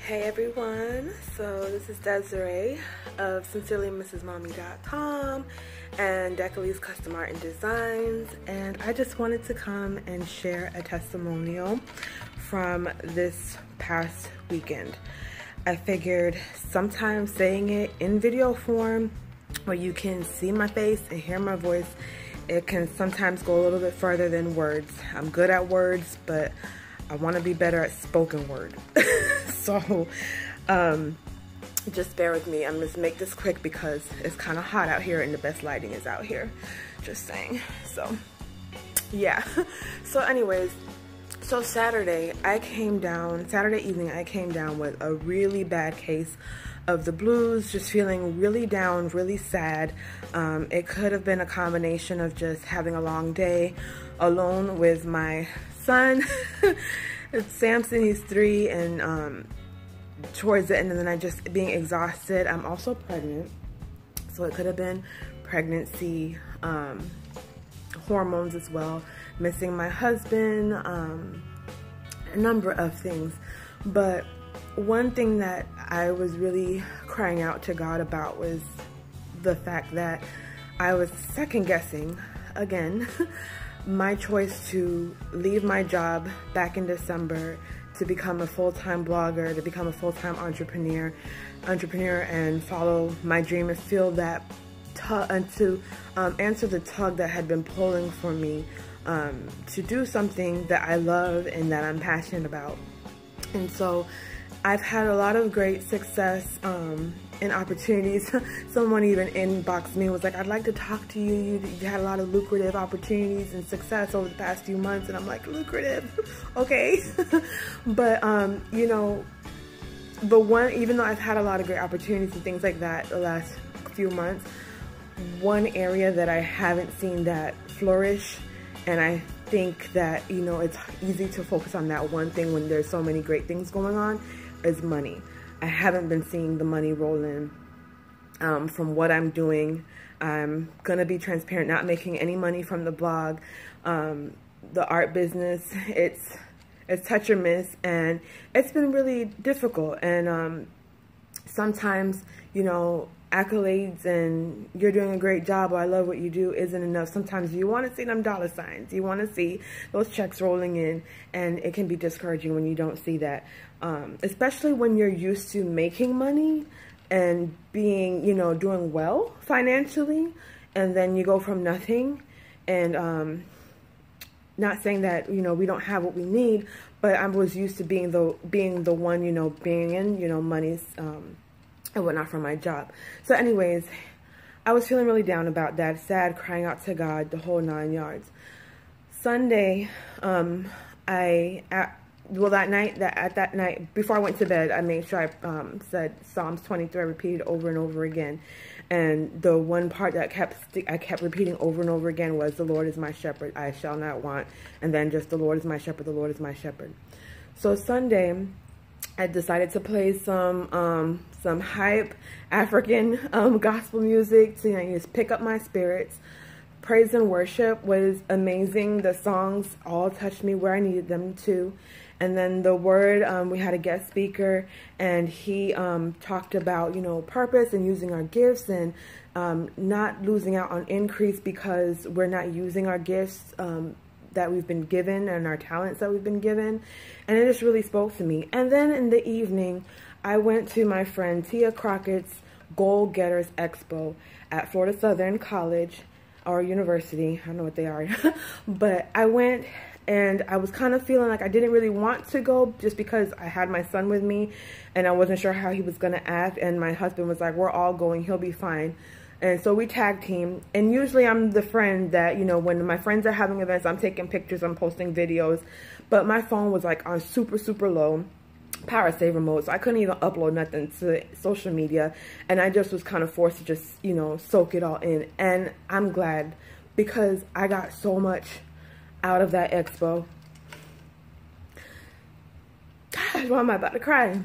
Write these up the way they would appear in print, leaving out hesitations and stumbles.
Hey everyone, so this is Desiree of sincerelymrsmommy.com and Decalee's Custom Art and Designs, and I just wanted to come and share a testimonial from this past weekend. I figured sometimes saying it in video form where you can see my face and hear my voice, it can sometimes go a little bit further than words. I'm good at words, but I want to be better at spoken word. So just bear with me. I'm just make this quick because it's kind of hot out here and the best lighting is out here. Just saying. So yeah. So anyways, so Saturday evening I came down with a really bad case of the blues, just feeling really down, really sad. It could have been a combination of just having a long day alone with my son. It's Samson, he's 3, and towards the end of the night just being exhausted. I'm also pregnant, so it could have been pregnancy, hormones as well, missing my husband, a number of things. But one thing that I was really crying out to God about was the fact that I was second guessing again my choice to leave my job back in December to become a full-time blogger, to become a full-time entrepreneur and follow my dream and feel that and to answer the tug that had been pulling for me to do something that I love and that I'm passionate about. And so I've had a lot of great success and opportunities. Someone even inboxed me and was like, I'd like to talk to you. You had a lot of lucrative opportunities and success over the past few months. And I'm like, lucrative? Okay. But, you know, even though I've had a lot of great opportunities and things like that the last few months, one area that I haven't seen that flourish, and I think that, you know, it's easy to focus on that one thing when there's so many great things going on, is money. I haven't been seeing the money roll in from what I'm doing. I'm gonna be transparent, not making any money from the blog. The art business, it's touch or miss, and it's been really difficult. And sometimes, you know, accolades and you're doing a great job or I love what you do isn't enough. Sometimes you want to see them dollar signs, you want to see those checks rolling in, and it can be discouraging when you don't see that, especially when you're used to making money and being, you know, doing well financially, and then you go from nothing. And not saying that, you know, we don't have what we need, but I was used to being the one, you know, being in, you know, money's and whatnot from my job. So anyways, I was feeling really down about that, sad, crying out to God, the whole 9 yards. Sunday, that night, before I went to bed, I made sure I said Psalms 23, I repeated over and over again. And the one part that I kept repeating over and over again was, the Lord is my shepherd, I shall not want. And then just, the Lord is my shepherd, the Lord is my shepherd. So Sunday, I decided to play some hype African gospel music to, you know, just pick up my spirits. Praise and worship was amazing. The songs all touched me where I needed them to. And then the word, we had a guest speaker, and he talked about, you know, purpose and using our gifts, and not losing out on increase because we're not using our gifts that we've been given and our talents that we've been given. And it just really spoke to me. And then in the evening, I went to my friend Tia Crockett's Goal Getters Expo at Florida Southern College or University. I don't know what they are. But I went, and I was kind of feeling like I didn't really want to go just because I had my son with me and I wasn't sure how he was going to act. And my husband was like, we're all going, he'll be fine. And so we tag team, and usually I'm the friend that, you know, when my friends are having events, I'm taking pictures, I'm posting videos, but my phone was like on super, super low power saver mode, so I couldn't even upload nothing to social media, and I just was kind of forced to just, you know, soak it all in. And I'm glad, because I got so much out of that expo. Gosh, why am I about to cry?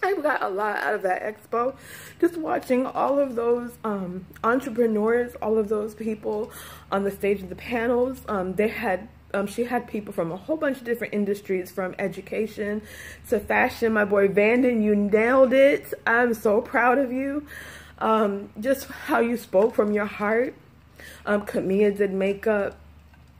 I got a lot out of that expo, just watching all of those entrepreneurs, all of those people on the stage of the panels. They had She had people from a whole bunch of different industries, from education to fashion. My boy Vanden, you nailed it. I'm so proud of you. Just how you spoke from your heart. Camilla did makeup.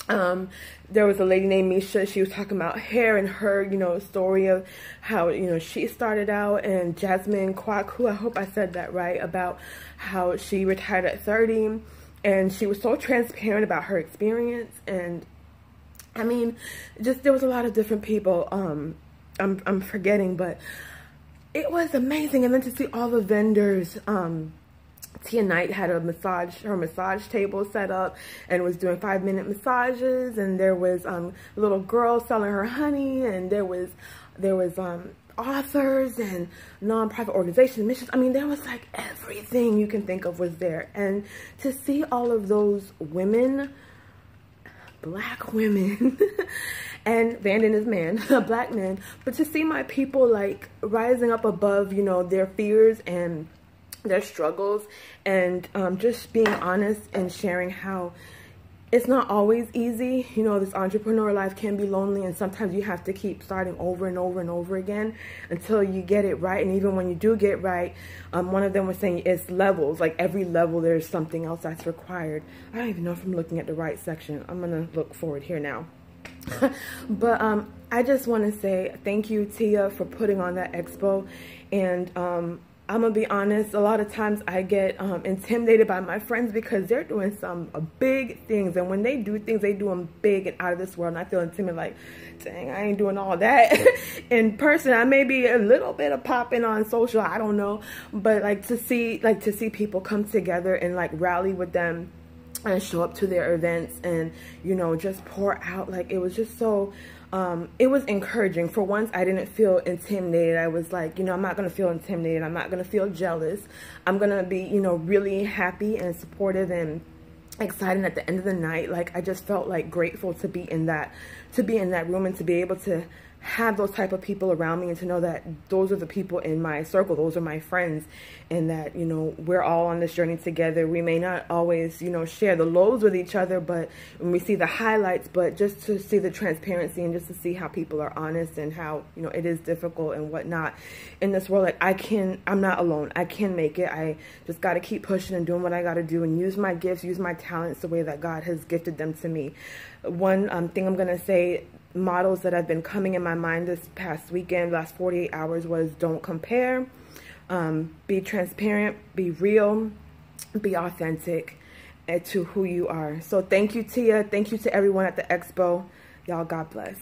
There was a lady named Misha. She was talking about hair and her, you know, story of how, you know, she started out. And Jasmine Kwaku, I hope I said that right, about how she retired at 30. And she was so transparent about her experience. And I mean, just there was a lot of different people. I'm forgetting, but it was amazing. And then to see all the vendors, Tia Knight had her massage table set up and was doing 5-minute massages, and there was a little girl selling her honey, and there was authors and non-profit organizations, missions. I mean, there was like everything you can think of was there. And to see all of those women, black women, and Vanden is man, black men, but to see my people like rising up above, you know, their fears and their struggles, and just being honest and sharing how it's not always easy. You know, this entrepreneur life can be lonely, and sometimes you have to keep starting over and over and over again until you get it right. And even when you do get right, one of them was saying it's levels. Like every level, there's something else that's required. I don't even know if I'm looking at the right section. I'm gonna look forward here now. But I just want to say thank you, Tia, for putting on that expo. And I'm gonna be honest, a lot of times I get intimidated by my friends because they're doing some big things, and when they do things, they do them big and out of this world, and I feel intimidated, like, dang, I ain't doing all that in person. I may be a little bit of popping on social, I don't know, but like to see people come together and like rally with them and show up to their events and, you know, just pour out, like, it was just so it was encouraging. For once, I didn't feel intimidated. I was like, you know, I'm not going to feel intimidated. I'm not going to feel jealous. I'm going to be, you know, really happy and supportive and excited at the end of the night. Like, I just felt like grateful to be in that room and to be able to have those type of people around me and to know that those are the people in my circle, those are my friends, and that, you know, we're all on this journey together. We may not always, you know, share the lows with each other, but when we see the highlights, but just to see the transparency and just to see how people are honest and how, you know, it is difficult and whatnot in this world. Like, I'm not alone. I can make it. I just got to keep pushing and doing what I got to do and use my gifts, use my talents the way that God has gifted them to me. One thing I'm going to say, models that have been coming in my mind this past weekend, last 48 hours, was don't compare, be transparent, be real, be authentic to who you are. So thank you, Tia. Thank you to everyone at the expo. Y'all, God bless.